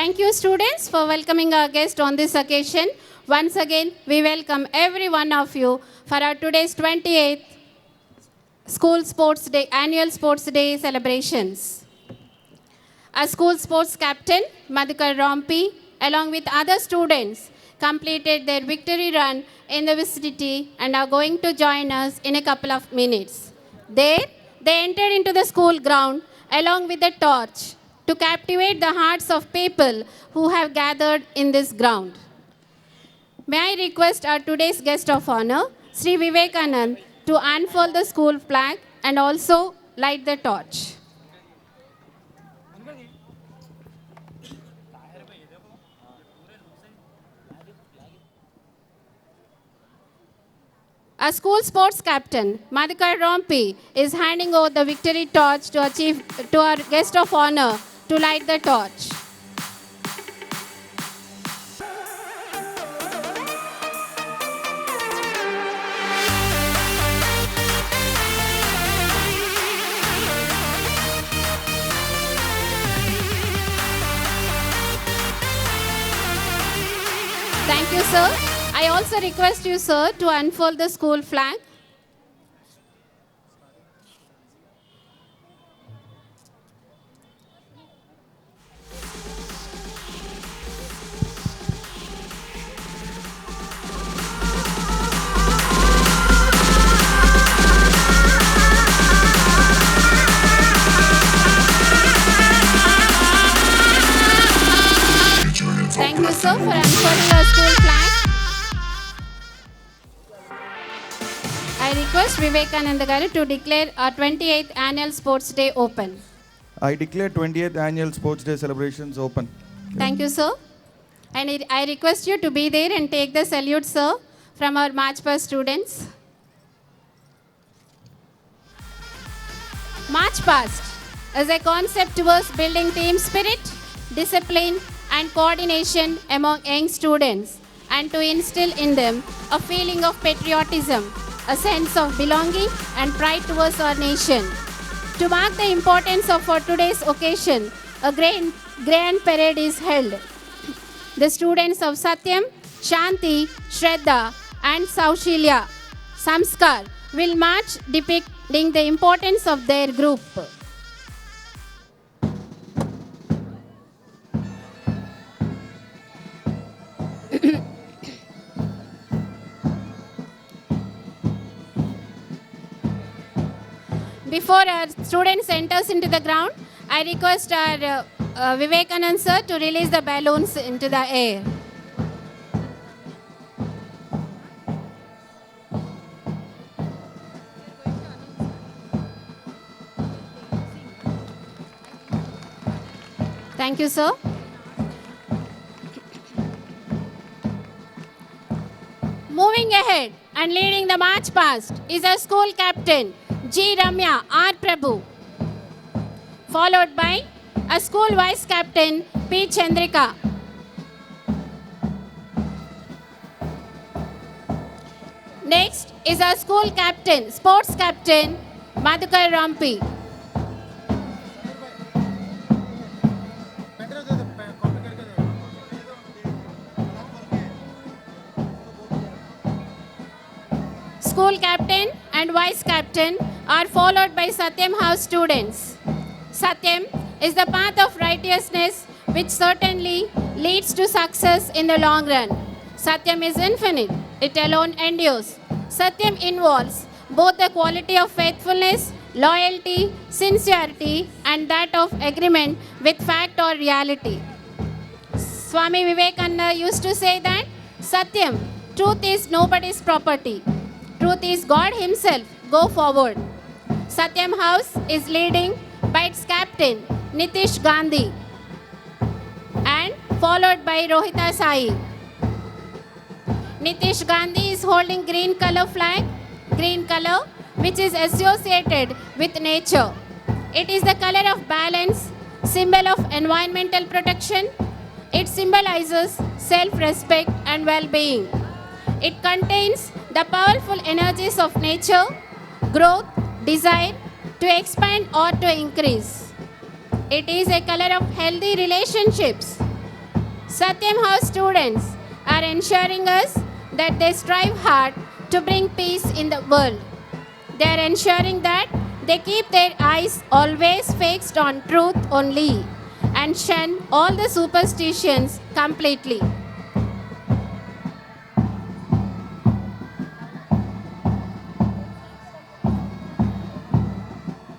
Thank you, students, for welcoming our guest on this occasion. Once again, we welcome every one of you for our today's 28th School Sports Day, Annual Sports Day celebrations. Our school sports captain, Madhukar Rompi, along with other students, completed their victory run in the vicinity and are going to join us in a couple of minutes. There, they entered into the school ground along with a torch to captivate the hearts of people who have gathered in this ground. May I request our today's guest of honor, Sri Vivekanand, to unfold the school flag and also light the torch. Our school sports captain, Madhukar Rompi, is handing over the victory torch to our guest of honor to light the torch. Thank you, sir. I also request you, sir, to unfold the school flag. Thank you, sir, for unfolding our school flag. I request Vivekananda Garu to declare our 28th Annual Sports Day open. I declare 20th Annual Sports Day celebrations open. Thank you, sir. And I request you to be there and take the salute, sir, from our March Past students. March Past is a concept towards building team spirit, discipline, and coordination among young students, and to instill in them a feeling of patriotism, a sense of belonging and pride towards our nation. To mark the importance of for today's occasion, a grand parade is held. The students of Satyam, Shanti, Shraddha and Saushilya Samskar will march depicting the importance of their group. Before our students enters into the ground, I request our Vivekanand sir to release the balloons into the air. Thank you, sir. Moving ahead and leading the march past is our school captain, G. Ramya R. Prabhu, followed by a school vice captain, P. Chandrika. Next is our school captain, sports captain, Madhukar Rompi. School captain and vice captain are followed by Satyam House students. Satyam is the path of righteousness which certainly leads to success in the long run. Satyam is infinite. It alone endures. Satyam involves both the quality of faithfulness, loyalty, sincerity, and that of agreement with fact or reality. Swami Vivekananda used to say that Satyam, truth is nobody's property. Truth is God Himself. Go forward. Satyam House is leading by its captain, Nitish Gandhi, and followed by Rohita Sai. Nitish Gandhi is holding green color flag, green color, which is associated with nature. It is the color of balance, symbol of environmental protection. It symbolizes self-respect and well-being. It contains the powerful energies of nature, growth, desire to expand or to increase. It is a color of healthy relationships, Satyam House students are ensuring us that they strive hard to bring peace in the world. They are ensuring that they keep their eyes always fixed on truth only and shun all the superstitions completely.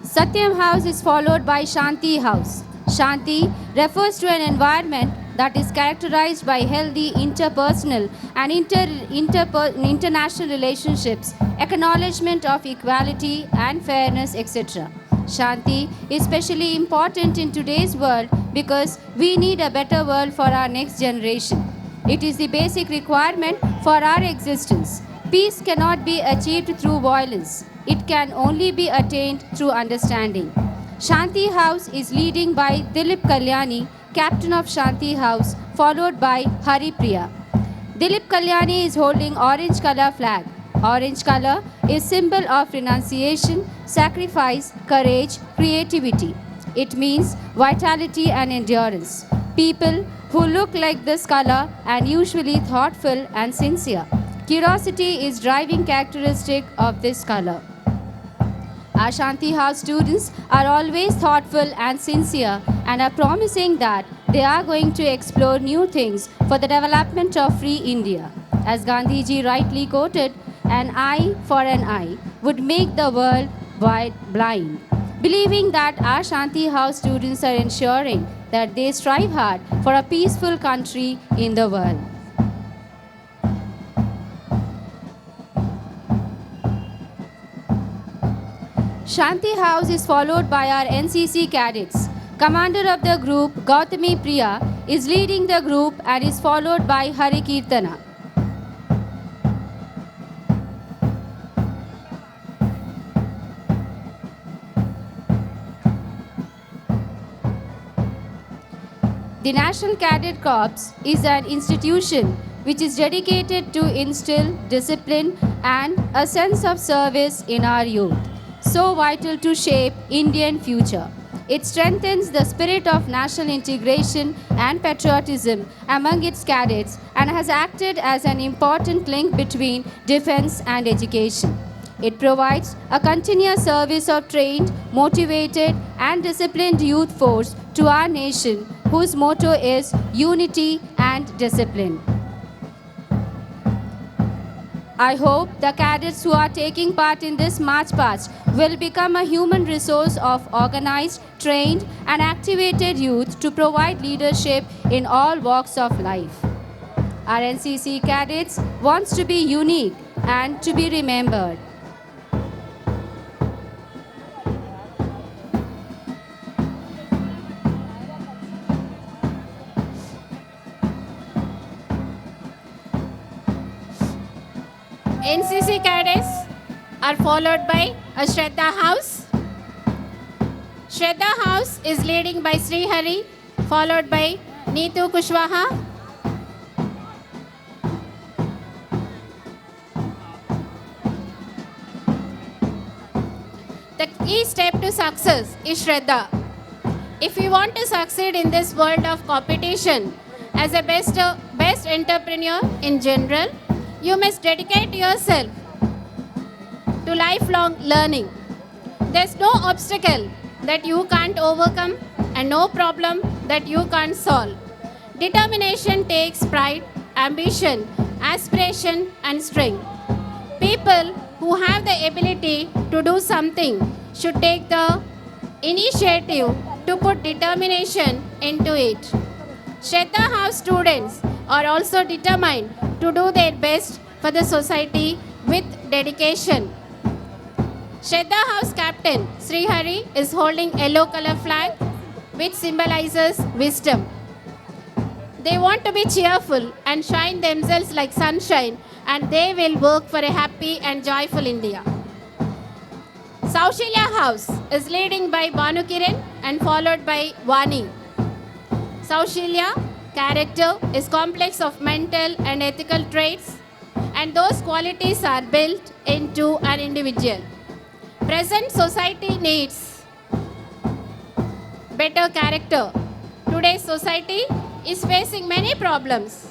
Satyam House is followed by Shanti House. Shanti refers to an environment that is characterized by healthy interpersonal and international relationships, acknowledgement of equality and fairness, etc. Shanti is especially important in today's world because we need a better world for our next generation. It is the basic requirement for our existence. Peace cannot be achieved through violence. It can only be attained through understanding. Shanti House is leading by Dilip Kalyani, captain of Shanti House, followed by Hari Priya. Dilip Kalyani is holding orange color flag. Orange color is symbol of renunciation, sacrifice, courage, creativity. It means vitality and endurance. People who look like this color and usually thoughtful and sincere. Curiosity is driving characteristic of this color. Our Shanti House students are always thoughtful and sincere and are promising that they are going to explore new things for the development of free India. As Gandhiji rightly quoted, an eye for an eye would make the world blind. Believing that our Shanti House students are ensuring that they strive hard for a peaceful country in the world. Shanti House is followed by our NCC cadets. Commander of the group, Gautami Priya, is leading the group and is followed by Hari Kirtana. The National Cadet Corps is an institution which is dedicated to instill discipline and a sense of service in our youth, so vital to shape Indian future. It strengthens the spirit of national integration and patriotism among its cadets and has acted as an important link between defense and education. It provides a continuous service of trained, motivated, and disciplined youth force to our nation, whose motto is unity and discipline. I hope the cadets who are taking part in this march past will become a human resource of organized, trained, and activated youth to provide leadership in all walks of life. Our NCC cadets wants to be unique and to be remembered. NCC cadets are followed by a Shraddha House. Shraddha House is leading by Sri Hari, followed by Neetu Kushwaha. The key step to success is Shraddha. If you want to succeed in this world of competition as a best entrepreneur in general, you must dedicate yourself to lifelong learning. There's no obstacle that you can't overcome and no problem that you can't solve. Determination takes pride, ambition, aspiration, and strength. People who have the ability to do something should take the initiative to put determination into it. Shraddha House students are also determined to do their best for the society with dedication. Shraddha House captain Sri Hari is holding yellow color flag which symbolizes wisdom. They want to be cheerful and shine themselves like sunshine, and they will work for a happy and joyful India. Saushalya House is leading by Banu Kiran and followed by Vani. Saushalya character is complex of mental and ethical traits, and those qualities are built into an individual. Present society needs better character. Today's society is facing many problems.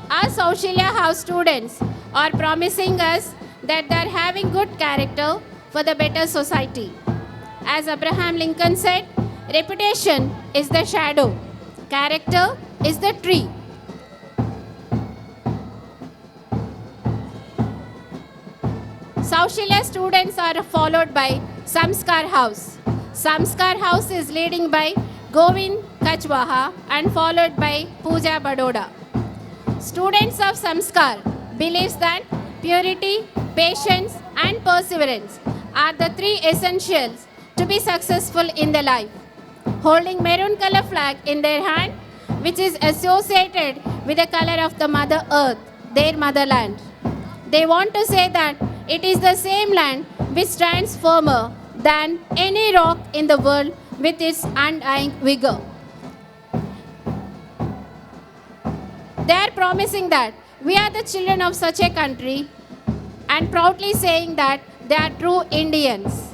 Our Saushalya House students are promising us that they are having good character for the better society. As Abraham Lincoln said, reputation is the shadow, character is the tree. Saushalya students are followed by Samskar House. Samskar House is leading by Govind Kachwaha and followed by Pooja Badoda. Students of Samskar believes that purity, patience and perseverance are the three essentials to be successful in their life. Holding maroon color flag in their hand, which is associated with the color of the Mother Earth, their motherland. They want to say that it is the same land which stands firmer than any rock in the world with its undying vigor. They are promising that we are the children of such a country and proudly saying that they are true Indians.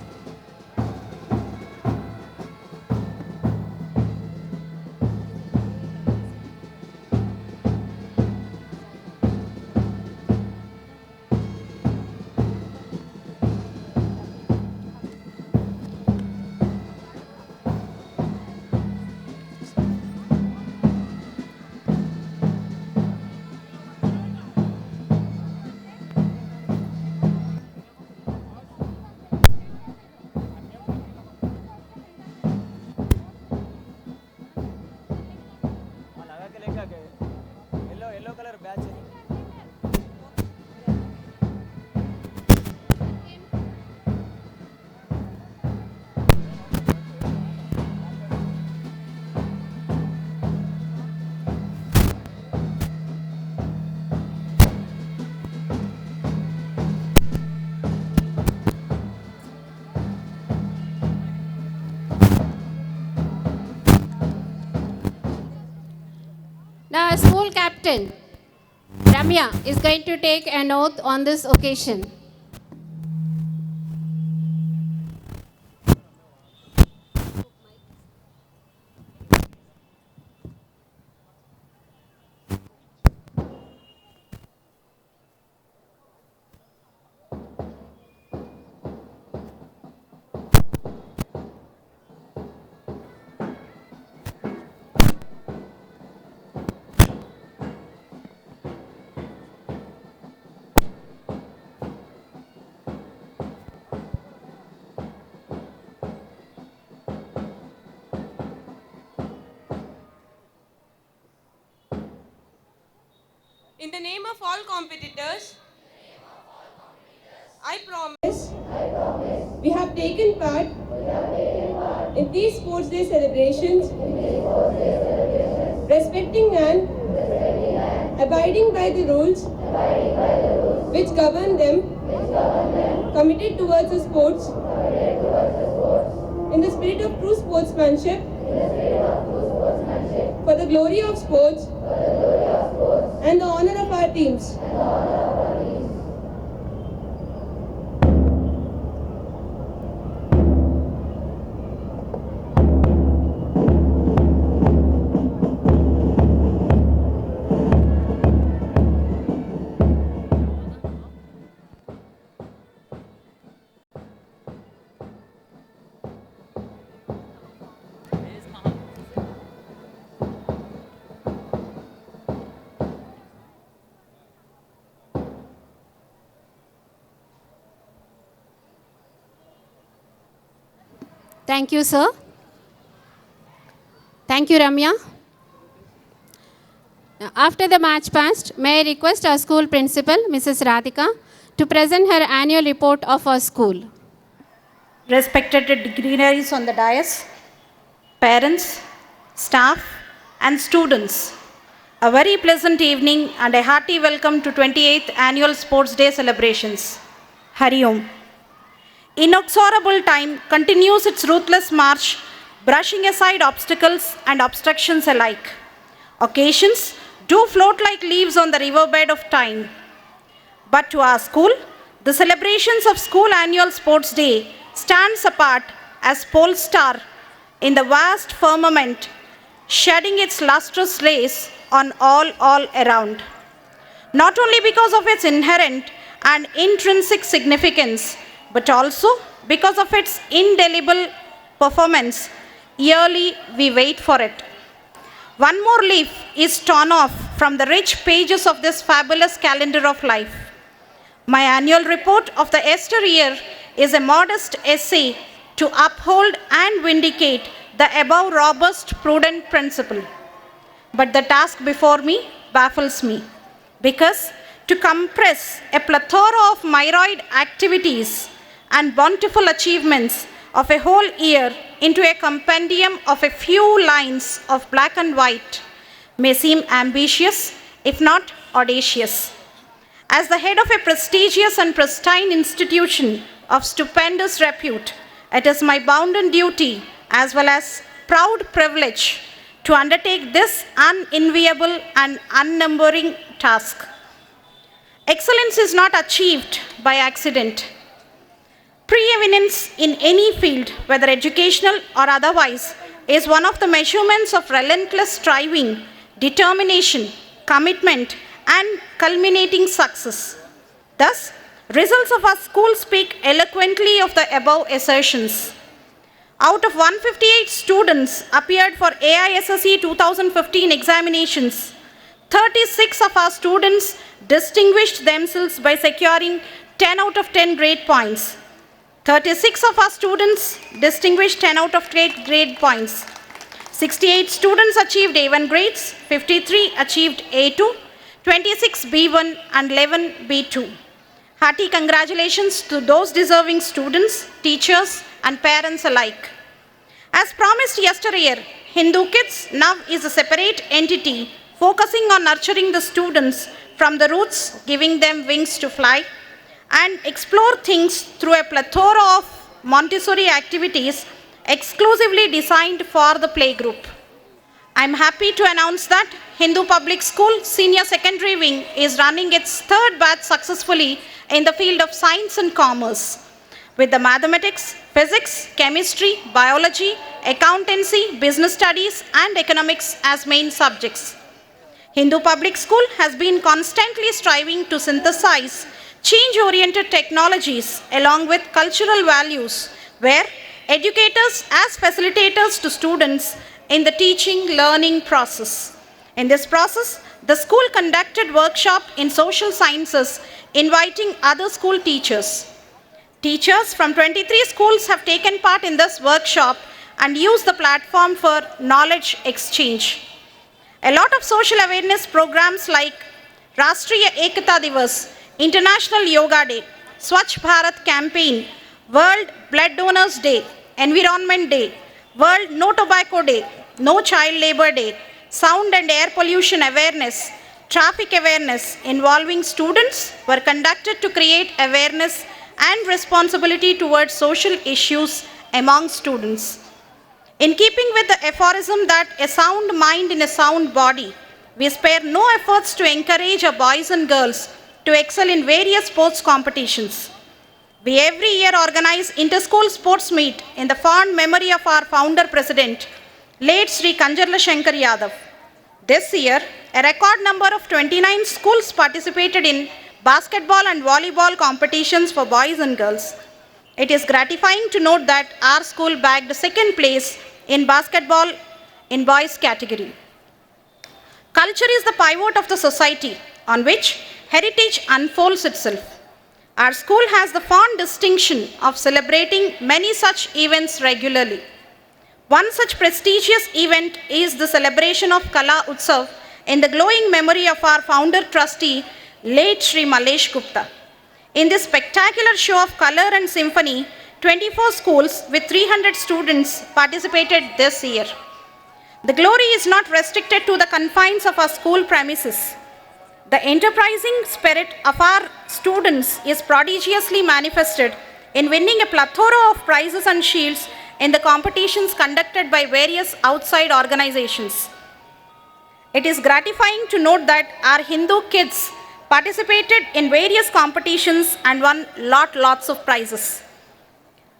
Yellow colour batch है Now, school captain Ramya is going to take an oath on this occasion. In the name of all competitors, I promise we have taken part in these sports day celebrations, respecting and abiding by the rules which govern them, committed towards the sports in the spirit of true sportsmanship, for the glory of sports and the honor of our teams. Thank you, sir. Thank you, Ramya. Now, after the march past, may I request our school principal, Mrs. Radhika, to present her annual report of our school. Respected dignitaries on the dais, parents, staff, and students, a very pleasant evening and a hearty welcome to 28th Annual Sports Day celebrations. Hari Om. Inexorable time continues its ruthless march, brushing aside obstacles and obstructions alike. Occasions do float like leaves on the riverbed of time. But to our school, the celebrations of School Annual Sports Day stands apart as pole star in the vast firmament, shedding its lustrous rays on all around. Not only because of its inherent and intrinsic significance, but also because of its indelible performance. Yearly, we wait for it. One more leaf is torn off from the rich pages of this fabulous calendar of life. My annual report of the Esther year is a modest essay to uphold and vindicate the above robust, prudent principle. But the task before me baffles me, because to compress a plethora of myriad activities and bountiful achievements of a whole year into a compendium of a few lines of black and white may seem ambitious, if not audacious. As the head of a prestigious and pristine institution of stupendous repute, it is my bounden duty as well as proud privilege to undertake this unenviable and unnumbering task. Excellence is not achieved by accident. Preeminence in any field, whether educational or otherwise, is one of the measurements of relentless striving, determination, commitment, and culminating success. Thus, results of our school speak eloquently of the above assertions. Out of 158 students appeared for AISSE 2015 examinations, 36 of our students distinguished themselves by securing 10 out of 10 grade points. 36 of our students distinguished 10 out of 8 grade points. 68 students achieved A1 grades, 53 achieved A2, 26 B1 and 11 B2. Hearty congratulations to those deserving students, teachers and parents alike. As promised yesteryear, Hindu Kids now is a separate entity focusing on nurturing the students from the roots, giving them wings to fly, and explore things through a plethora of Montessori activities exclusively designed for the playgroup. I am happy to announce that Hindu Public School Senior Secondary Wing is running its third batch successfully in the field of science and commerce, with the mathematics, physics, chemistry, biology, accountancy, business studies, and economics as main subjects. Hindu Public School has been constantly striving to synthesize change-oriented technologies along with cultural values, where educators as facilitators to students in the teaching-learning process. In this process, the school conducted workshop in social sciences, inviting other school teachers. Teachers from 23 schools have taken part in this workshop and used the platform for knowledge exchange. A lot of social awareness programs like Rashtriya Ekata Divas, International Yoga Day, Swachh Bharat Campaign, World Blood Donors Day, Environment Day, World No Tobacco Day, No Child Labor Day, Sound and Air Pollution Awareness, Traffic Awareness involving students were conducted to create awareness and responsibility towards social issues among students. In keeping with the aphorism that a sound mind in a sound body, we spare no efforts to encourage our boys and girls to excel in various sports competitions. We every year organize inter-school sports meet in the fond memory of our founder president, late Sri Kanjarla Shankar Yadav. This year, a record number of 29 schools participated in basketball and volleyball competitions for boys and girls. It is gratifying to note that our school bagged second place in basketball in boys category. Culture is the pivot of the society on which heritage unfolds itself. Our school has the fond distinction of celebrating many such events regularly. One such prestigious event is the celebration of Kala Utsav in the glowing memory of our founder trustee, late Sri Malesh Gupta. In this spectacular show of color and symphony, 24 schools with 300 students participated this year. The glory is not restricted to the confines of our school premises. The enterprising spirit of our students is prodigiously manifested in winning a plethora of prizes and shields in the competitions conducted by various outside organizations. It is gratifying to note that our Hindu kids participated in various competitions and won lots of prizes.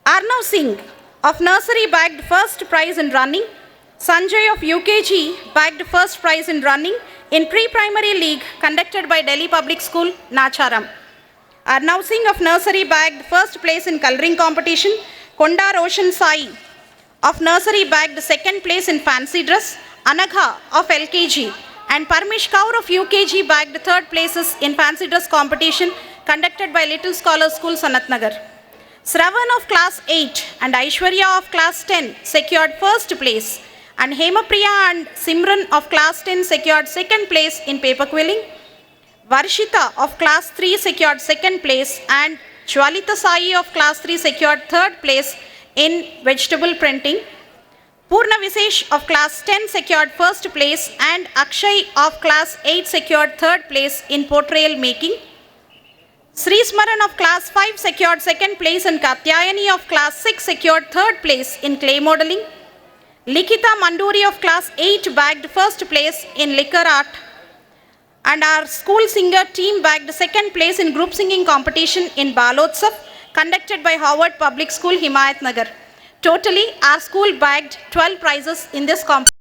Arnav Singh of nursery bagged first prize in running, Sanjay of UKG bagged first prize in running in pre-primary league conducted by Delhi Public School, Nacharam. Arnav Singh of nursery bagged first place in coloring competition. Konda Roshan Sai of nursery bagged second place in fancy dress. Anagha of LKG and Parmish Kaur of UKG bagged third places in fancy dress competition conducted by Little Scholar School, Sanatnagar. Sravan of class 8 and Aishwarya of class 10 secured first place, and Hemapriya and Simran of class 10 secured second place in paper quilling. Varshita of class 3 secured second place, and Jwalita Sai of class 3 secured third place in vegetable printing. Purna Visesh of class 10 secured first place, and Akshay of class 8 secured third place in portrayal making. Sri Smaran of class 5 secured second place, and Katyayani of class 6 secured third place in clay modeling. Likita Manduri of class 8 bagged first place in liquor art, and our school singer team bagged second place in group singing competition in Balotsav conducted by Howard Public School, Himayat Nagar. Totally, our school bagged 12 prizes in this competition.